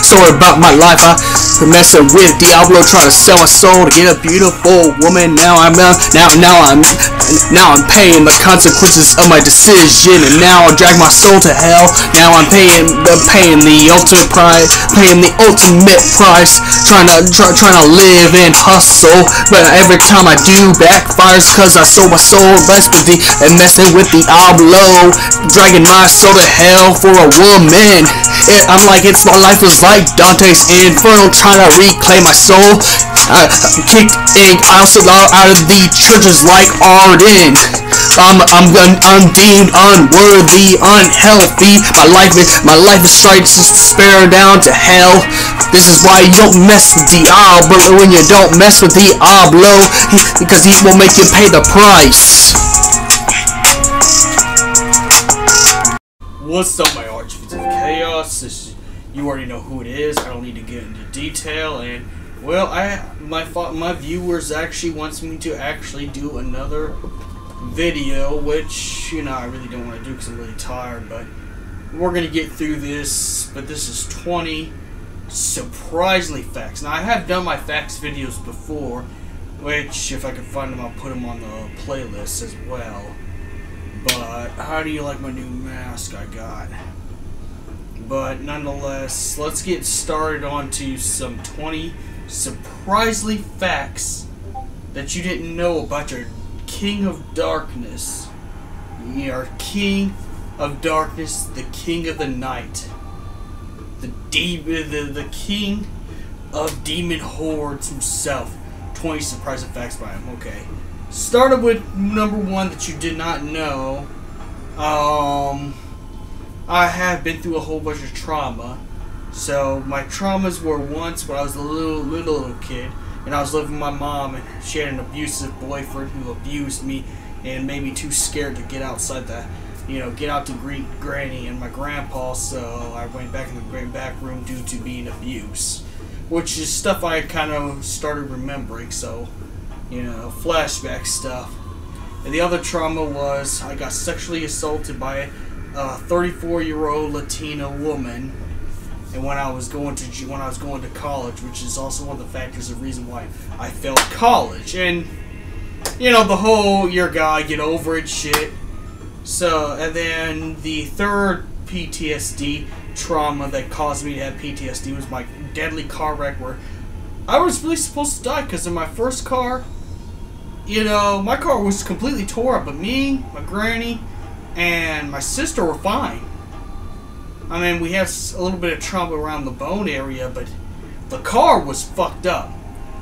story about my life. I been messing with Diablo, trying to sell my soul to get a beautiful woman. Now I'm paying the consequences of my decision, and now I'll drag my soul to hell. Now I'm paying the ultimate price, trying to live and hustle. But every time I do, backfires, cause I sold my soul and messing with Diablo, dragging my soul to hell for a woman. I'm like, my life is like Dante's Inferno, trying to reclaim my soul. Kicked out of the churches like Arden. I'm deemed unworthy, unhealthy. My life is trying to despair down to hell. This is why you don't mess with Diablo. When you don't mess with Diablo, because he will make you pay the price. What's up, my archfiends of chaos? You already know who it is. I don't need to get into detail. And well, my viewers actually wants me to actually do another video, which I really don't want to do because I'm really tired. But we're gonna get through this. But this is 20 surprisingly facts. Now I have done my facts videos before, which if I can find them, I'll put them on the playlist as well. But how do you like my new mask I got? But nonetheless, let's get started on to some 20 surprisingly facts that you didn't know about your King of Darkness. Your King of Darkness, the King of the Night, the King of Demon Hordes himself. 20 surprising facts by him. Okay. Started with number one that you did not know. I have been through a whole bunch of trauma. So my traumas were once when I was a little kid, and I was living with my mom, and she had an abusive boyfriend who abused me and made me too scared to get outside get out to greet Granny and my grandpa. So I went back in the back room due to being abused, which is stuff I kind of started remembering. So flashback stuff. And the other trauma was I got sexually assaulted by a 34-year-old Latina woman, and when I was going to college, which is also one of the factors, the reason why I failed college. And the whole "your guy, get over it" shit. So, and then the third PTSD trauma that caused me to have PTSD was my deadly car wreck, where I was really supposed to die because in my first car, my car was completely tore up, but me, my granny, and my sister were fine. I mean, we had a little bit of trauma around the bone area, but the car was fucked up.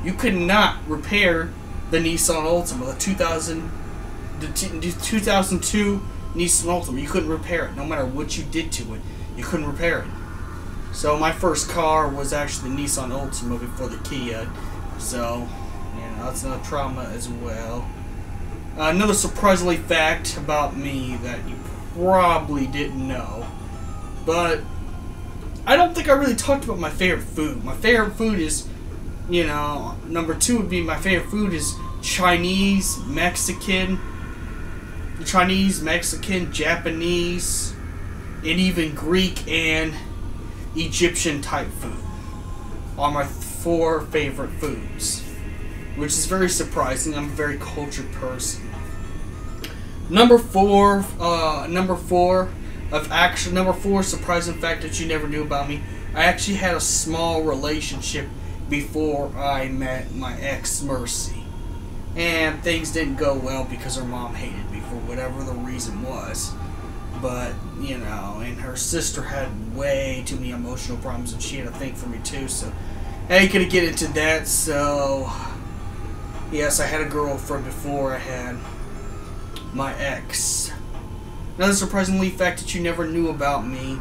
You could not repair the Nissan Altima, the 2002 Nissan Altima. You couldn't repair it. No matter what you did to it, you couldn't repair it. So my first car was actually the Nissan Altima before the Kia. So, that's another trauma as well. Another surprisingly fact about me that you probably didn't know, but I don't think I really talked about my favorite food. My favorite food is, number two would be my favorite food is Chinese, Mexican, Japanese, and even Greek and Egyptian type food are my 4 favorite foods, which is very surprising. I'm a very cultured person. Number four surprising fact that you never knew about me. I actually had a small relationship before I met my ex, Mercy. And things didn't go well because her mom hated me for whatever the reason was. But, and her sister had way too many emotional problems, and she had a thing for me too, so I ain't gonna get into that. So yes, I had a girlfriend before I had my ex. Another surprisingly fact that you never knew about me.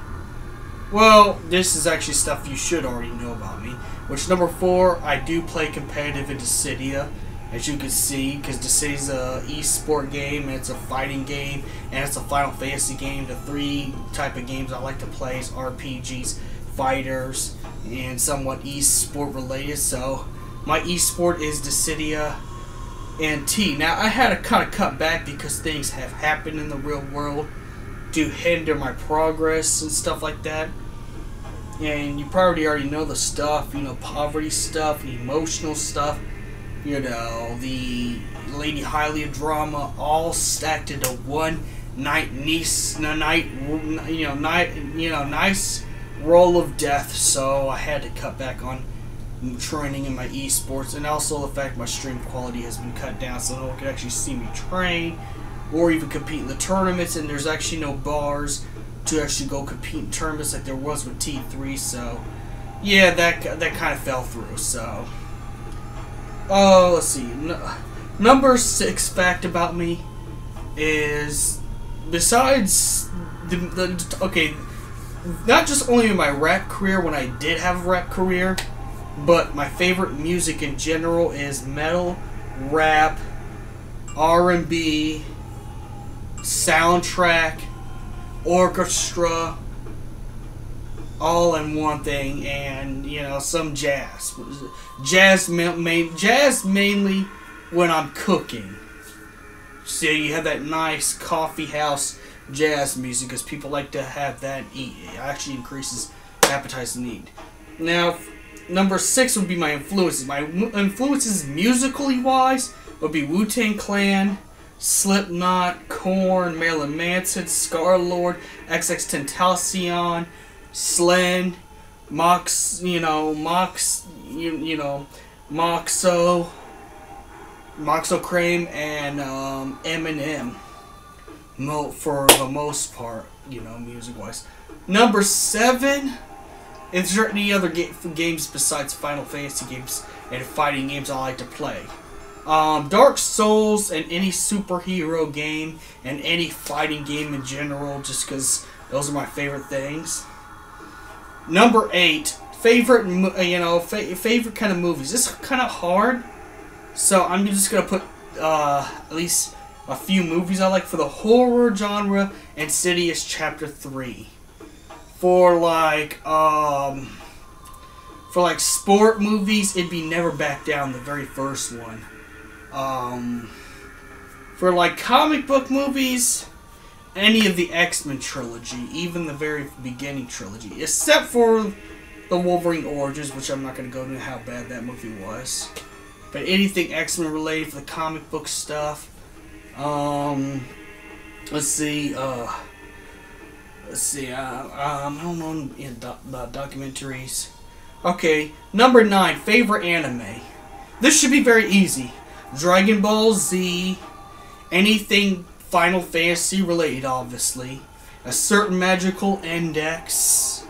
Well, this is actually stuff you should already know about me. Which, number 4, I do play competitive in Dissidia, as you can see, because Dissidia's a e-sport game, and it's a fighting game, and it's a Final Fantasy game. The 3 type of games I like to play is RPGs, fighters, and somewhat e-sport related. So my e-sport is Dissidia and T. Now, I had to kind of cut back because things have happened in the real world to hinder my progress and stuff like that. And you probably already know the stuff, you know, poverty stuff, the emotional stuff, you know, the Lady Hylia drama, all stacked into one nice roll of death. So I had to cut back on training in my esports, and also the fact my stream quality has been cut down, so no one can actually see me train or even compete in the tournaments. And there's actually no bars to actually go compete in tournaments like there was with T3. So yeah, that kind of fell through. So let's see. Number 6 fact about me is, besides okay, not just only in my rap career when I did have a rap career, but my favorite music in general is metal, rap, R&B, soundtrack, orchestra, all in one thing, and you know, some jazz. Jazz mainly when I'm cooking. So you have that nice coffee house jazz music, because people like to have that and eat. It actually increases appetite and eat. Now, number 6 would be my influences. My influences, musically wise, would be Wu-Tang Clan, Slipknot, Korn, Marilyn Manson, Scar-Lord, XXXTentacion, Slen, Moxo Crane, and Eminem. For the most part, you know, music-wise. Number 7. Is there any other games besides Final Fantasy games and fighting games I like to play? Dark Souls and any superhero game and any fighting game in general, just because those are my favorite things. Number 8, favorite kind of movies. This is kind of hard, so I'm just gonna put at least a few movies I like for the horror genre. Insidious Chapter 3. For like sport movies, it'd be Never Back Down, the very first one. For like comic book movies, any of the X-Men trilogy, even the very beginning trilogy, except for the Wolverine Origins, which I'm not going to go into how bad that movie was. But anything X-Men related for the comic book stuff. Let's see. I don't know about documentaries. Okay, number 9, favorite anime. This should be very easy. Dragon Ball Z, anything Final Fantasy related, obviously. A Certain Magical Index,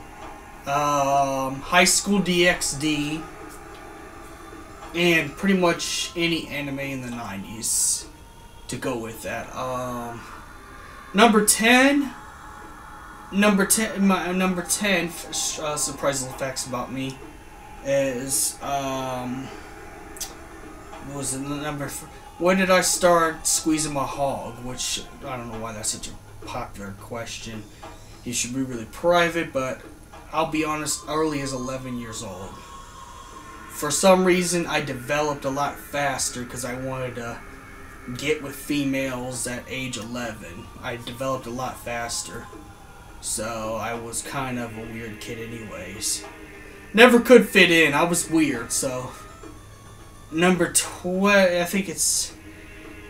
High School DxD, and pretty much any anime in the 90s to go with that. Number 10, surprising facts about me is, what was it, when did I start squeezing my hog? Which, I don't know why that's such a popular question. You should be really private, but I'll be honest, early as 11 years old. For some reason, I developed a lot faster because I wanted to get with females at age 11. I developed a lot faster. So, I was kind of a weird kid anyways. Never could fit in. I was weird, so... Number 12, I think it's...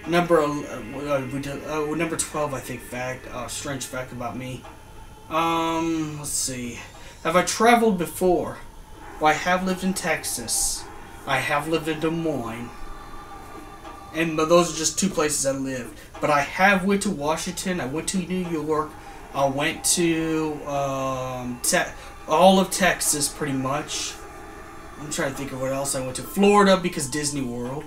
Number 12, I think, fact. Strange fact about me. Let's see. Have I traveled before? Well, I have lived in Texas. I have lived in Des Moines. But those are just 2 places I lived. But I have went to Washington. I went to New York. I went to all of Texas, pretty much. I'm trying to think of what else I went to. Florida, because Disney World.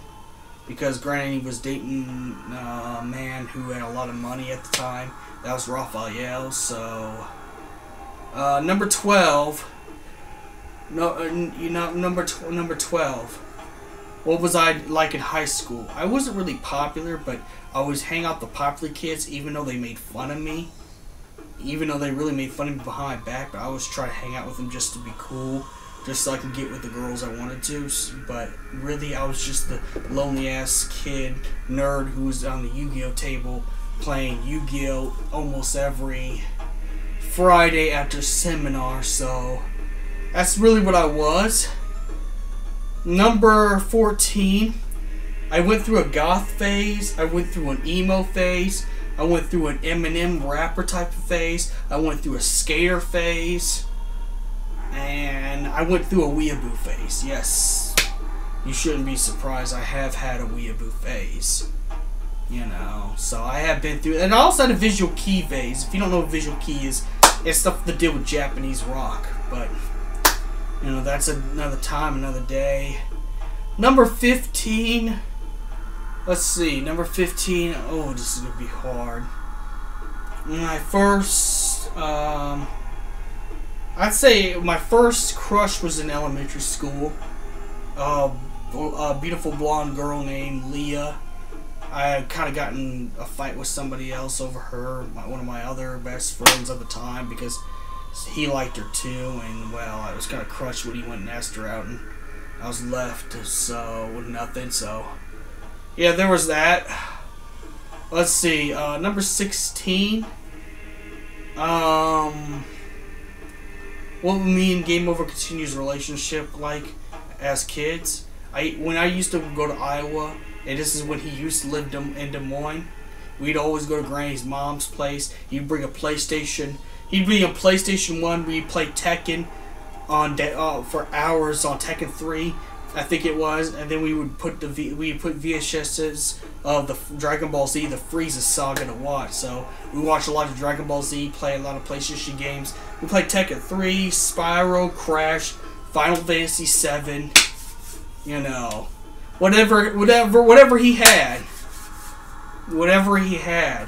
Because Granny was dating a man who had a lot of money at the time. That was Raphael. So, number 12. Number 12. What was I like in high school? I wasn't really popular, but I always hang out with the popular kids, even though they made fun of me. Even though they really made fun of me behind my back, but I always try to hang out with them just to be cool. Just so I could get with the girls I wanted to. But really, I was just the lonely-ass kid, nerd, who was on the Yu-Gi-Oh! Table playing Yu-Gi-Oh! Almost every Friday after seminar. So, That's really what I was. Number 14, I went through a goth phase. I went through an emo phase. I went through an Eminem rapper type of phase. I went through a skater phase. And I went through a weeaboo phase. Yes, you shouldn't be surprised. I have had a weeaboo phase. You know, so I have been through. And I also had a visual kei phase. If you don't know what visual kei is, it's stuff to deal with Japanese rock. But, you know, that's another time, another day. Number 15. Let's see. Number 15. Oh, this is going to be hard. My first, I'd say my first crush was in elementary school. A beautiful blonde girl named Leah. I had kind of gotten a fight with somebody else over her, one of my other best friends at the time, because he liked her too, and well, I was kind of crushed when he went and asked her out, and I was left so with nothing. So yeah, there was that. Let's see, number 16. What me and Game Over Continue's relationship like as kids? When I used to go to Iowa, and this is when he used to live in Des Moines, we'd always go to Granny's mom's place. He'd bring a PlayStation. He'd bring a PlayStation 1. We'd play Tekken for hours on Tekken 3, I think it was, and then we would put VHSs of the Dragon Ball Z, the Frieza saga to watch. So we watched a lot of Dragon Ball Z, play a lot of PlayStation games. We played Tekken 3, Spyro, Crash, Final Fantasy 7. You know, whatever he had. Whatever he had.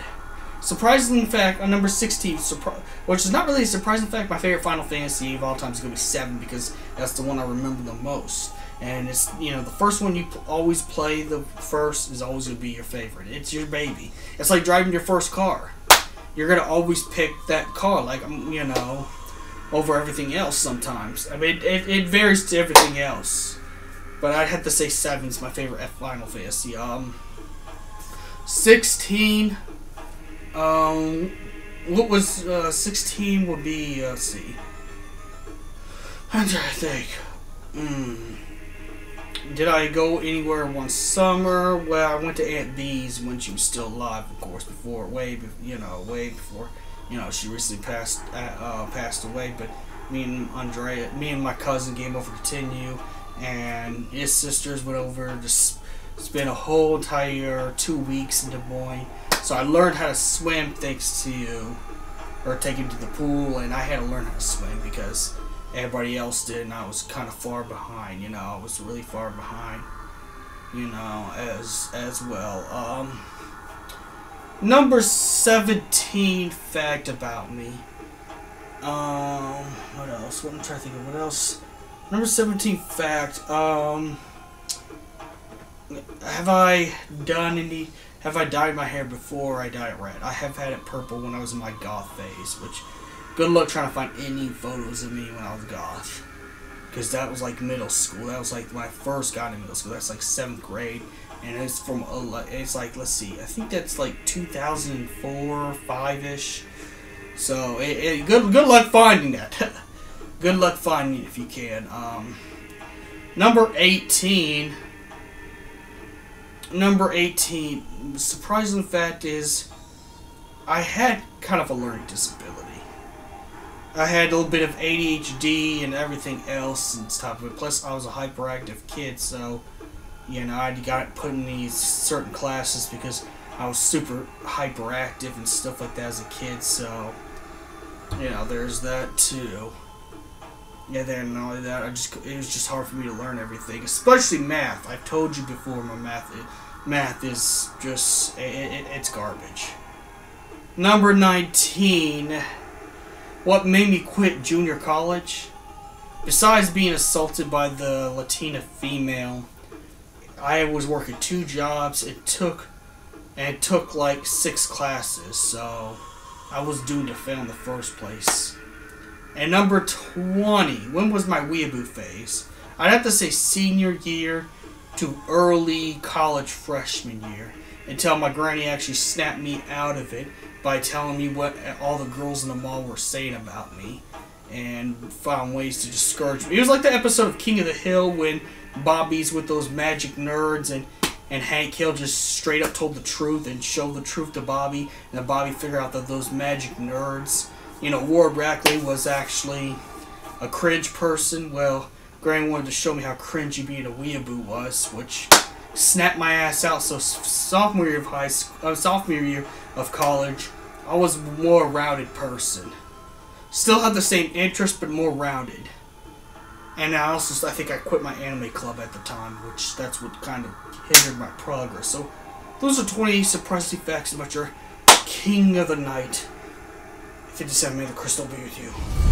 Surprising fact, on number 16, which is not really a surprising fact, my favorite Final Fantasy of all time is going to be 7, because that's the one I remember the most. And it's, you know, the first one you always play, the first is always going to be your favorite. It's your baby. It's like driving your first car. You're going to always pick that car, like, you know, over everything else sometimes. I mean, it varies to everything else. But I'd have to say 7 is my favorite Final Fantasy. 16. What was 16 would be, let's see. I'm trying to think. Did I go anywhere one summer? Well, I went to Aunt B's when she was still alive, of course, way before, she recently passed away. But me and my cousin Game Over Continue, and his sisters went over to spend a whole entire 2 weeks in Des Moines. So I learned how to swim thanks to her taking me to the pool, and I had to learn how to swim because everybody else did, and I was kind of far behind. I was really far behind. As well. Number 17 fact about me. What else? What I'm trying to think of. What else? Number 17 fact. Have I dyed my hair before I dyed it red? I have had it purple when I was in my goth phase, which, good luck trying to find any photos of me when I was goth. Because that was like middle school. That was like when I first got in middle school. That's like 7th grade. And it's like, let's see, I think that's like 2004, 5-ish. So, good luck finding that. Good luck finding it if you can. Number 18. Surprising fact is, I had kind of a learning disability. I had a little bit of ADHD and everything else and stuff. But plus, I was a hyperactive kid, so I got put in these certain classes because I was super hyperactive and stuff like that as a kid. So, there's that too. Yeah, then not only that, it was just hard for me to learn everything, especially math. I've told you before, my math is just, it's garbage. Number 19. What made me quit junior college? Besides being assaulted by the Latina female, I was working 2 jobs. It took like 6 classes, so I was doomed to fail in the first place. And number 20, when was my weeaboo phase? I'd have to say senior year to early college freshman year, until my granny actually snapped me out of it by telling me what all the girls in the mall were saying about me. and found ways to discourage me. It was like the episode of King of the Hill when Bobby's with those magic nerds and Hank Hill just straight up told the truth and showed the truth to Bobby, and then Bobby figured out that those magic nerds, you know, Ward Brackley was actually a cringe person. Well, Granny wanted to show me how cringy being a weeaboo was, which snapped my ass out. So sophomore year of college, I was a more rounded person. Still had the same interest, but more rounded. And I think I quit my anime club at the time, which that's what kind of hindered my progress. So those are 20 surprising facts about your King of the Night. 57, may the crystal be with you.